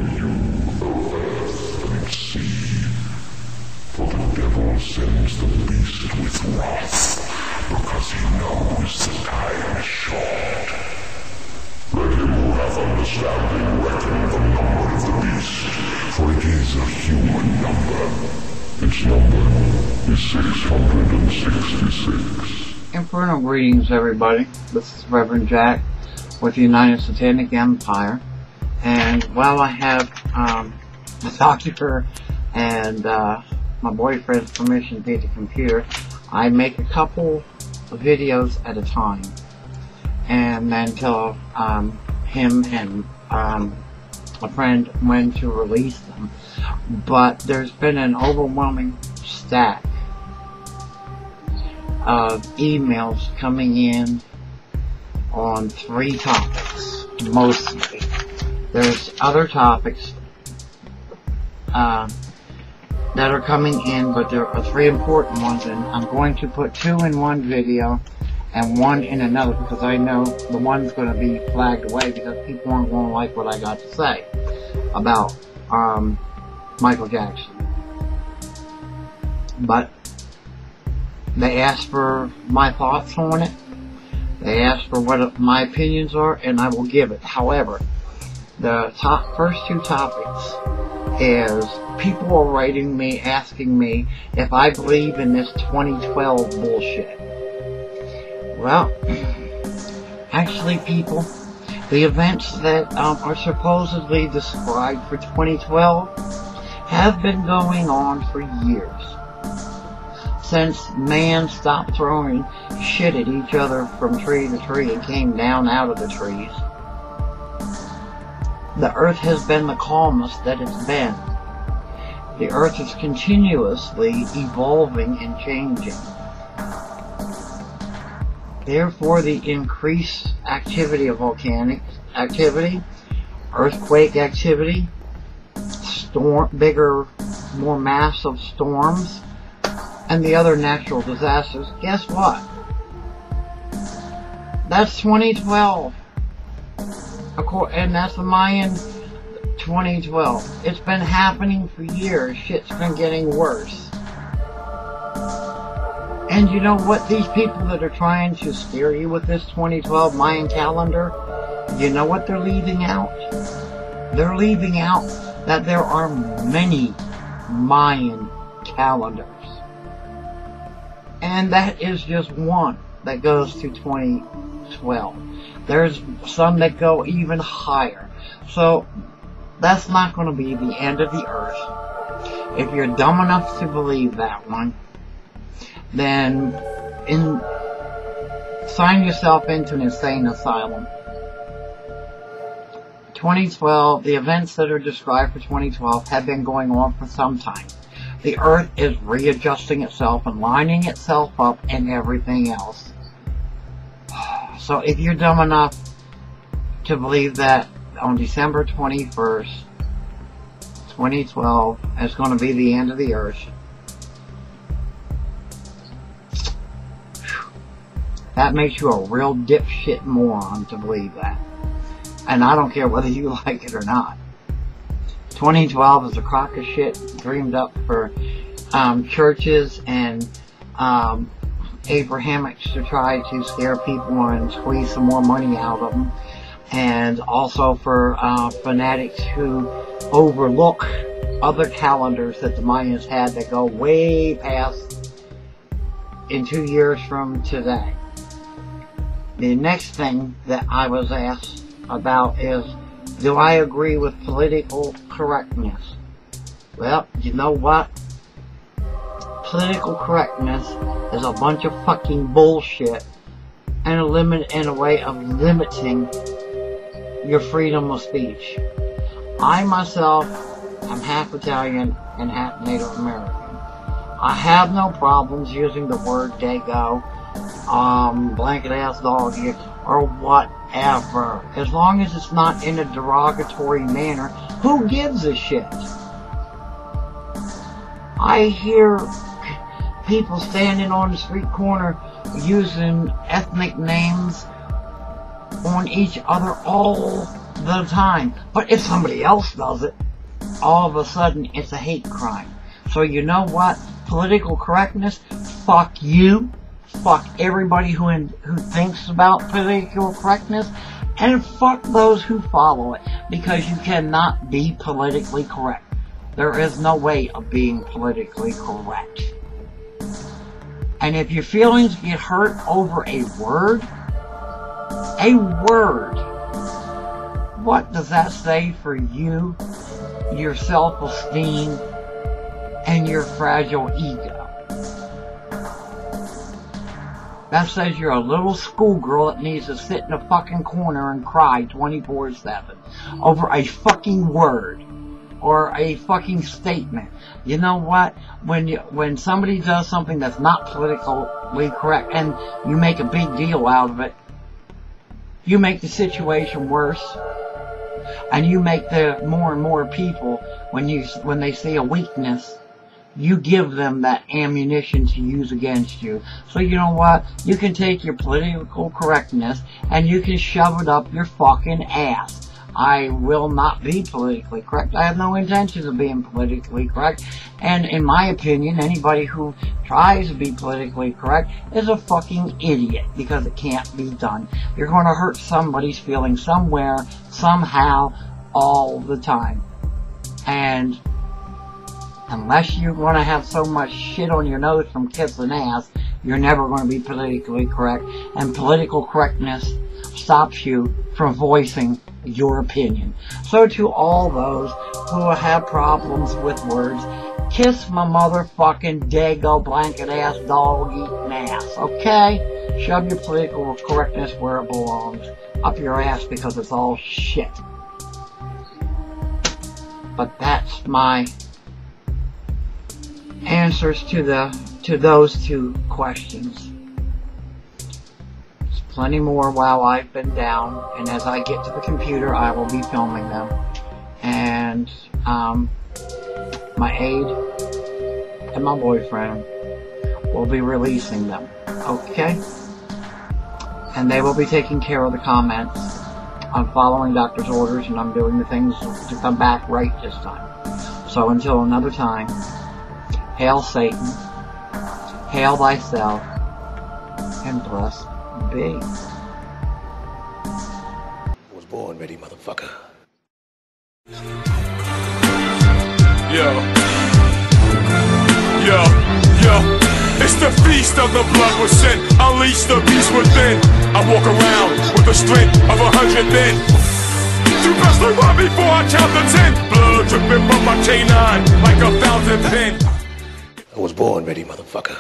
you, O earth and sea, for the devil sends the beast with wrath, because he knows the time is short. Let him who hath understanding reckon the number of the beast, for it is a human number. Its number is 666. Infernal greetings, everybody. This is Reverend Jack with the United Satanic Empire. And while I have the doctor and my boyfriend's permission via the computer, I make a couple of videos at a time. And then tell him and a friend when to release them. But there's been an overwhelming stack of emails coming in on 3 topics, mostly. There's other topics that are coming in, but there are 3 important ones, and I'm going to put 2 in one video and 1 in another, because I know the one's going to be flagged away because people aren't going to like what I got to say about Michael Jackson. But they asked for my thoughts on it. They asked for what my opinions are, and I will give it. However, the first 2 topics is people are writing me, asking me if I believe in this 2012 bullshit. Well, actually, people, the events that are supposedly described for 2012 have been going on for years. Since man stopped throwing shit at each other from tree to tree and came down out of the trees, the earth has been the calmest that it's been. The earth is continuously evolving and changing. Therefore, the increased activity of volcanic activity, earthquake activity, bigger, more massive storms, and the other natural disasters, guess what? That's 2012. And that's the Mayan 2012. It's been happening for years. Shit's been getting worse. And you know what? These people that are trying to scare you with this 2012 Mayan calendar, you know what they're leaving out? They're leaving out that there are many Mayan calendars. And that is just one that goes to 2012. There's some that go even higher. So that's not going to be the end of the earth. If you're dumb enough to believe that one, then sign yourself into an insane asylum. 2012, the events that are described for 2012 have been going on for some time. The earth is readjusting itself and lining itself up and everything else. So if you're dumb enough to believe that on December 21st, 2012 is going to be the end of the earth, that makes you a real dipshit moron to believe that. And I don't care whether you like it or not. 2012 is a crock of shit dreamed up for churches and Abrahamics to try to scare people and squeeze some more money out of them. And also for fanatics who overlook other calendars that the Mayans had that go way past in 2 years from today. The next thing that I was asked about is, do I agree with political correctness? Well, you know what? Political correctness is a bunch of fucking bullshit and a way of limiting your freedom of speech. I myself am half Italian and half Native American. I have no problems using the word dago, blanket ass doggy, or whatever. As long as it's not in a derogatory manner, who gives a shit? I hear people standing on the street corner using ethnic names on each other all the time. But if somebody else does it, all of a sudden it's a hate crime. So you know what? Political correctness, fuck you. Fuck everybody who thinks about political correctness. And fuck those who follow it. Because you cannot be politically correct. There is no way of being politically correct. And if your feelings get hurt over a word, what does that say for you, your self-esteem, and your fragile ego? That says you're a little schoolgirl that needs to sit in a fucking corner and cry 24/7 over a fucking word or a fucking statement. You know what? When somebody does something that's not politically correct and you make a big deal out of it, you make the situation worse, and you make the more and more people, when they see a weakness, you give them that ammunition to use against you. So you know what? You can take your political correctness and you can shove it up your fucking ass. I will not be politically correct. I have no intention of being politically correct. And in my opinion, anybody who tries to be politically correct is a fucking idiot, because it can't be done. You're going to hurt somebody's feelings somewhere, somehow, all the time. And unless you're going to have so much shit on your nose from kissing ass, you're never going to be politically correct. And political correctness stops you from voicing your opinion. So to all those who have problems with words, kiss my motherfucking dago blanket ass dog eating ass, okay? Shove your political correctness where it belongs, up your ass, because it's all shit. But that's my answers to those two questions. There's plenty more while I've been down, and as I get to the computer, I will be filming them. And my aide and my boyfriend will be releasing them, okay? And they will be taking care of the comments. I'm following doctor's orders, and I'm doing the things to come back right this time. So until another time, hail Satan, hail thyself, and blessed be. I was born ready, motherfucker. Yo, it's the feast of the blood was sent. Unleash the beast within. I walk around with the strength of 100 men. You best look right before I count to 10. Blood dripping from my canine like a fountain pen. I was born ready, motherfucker.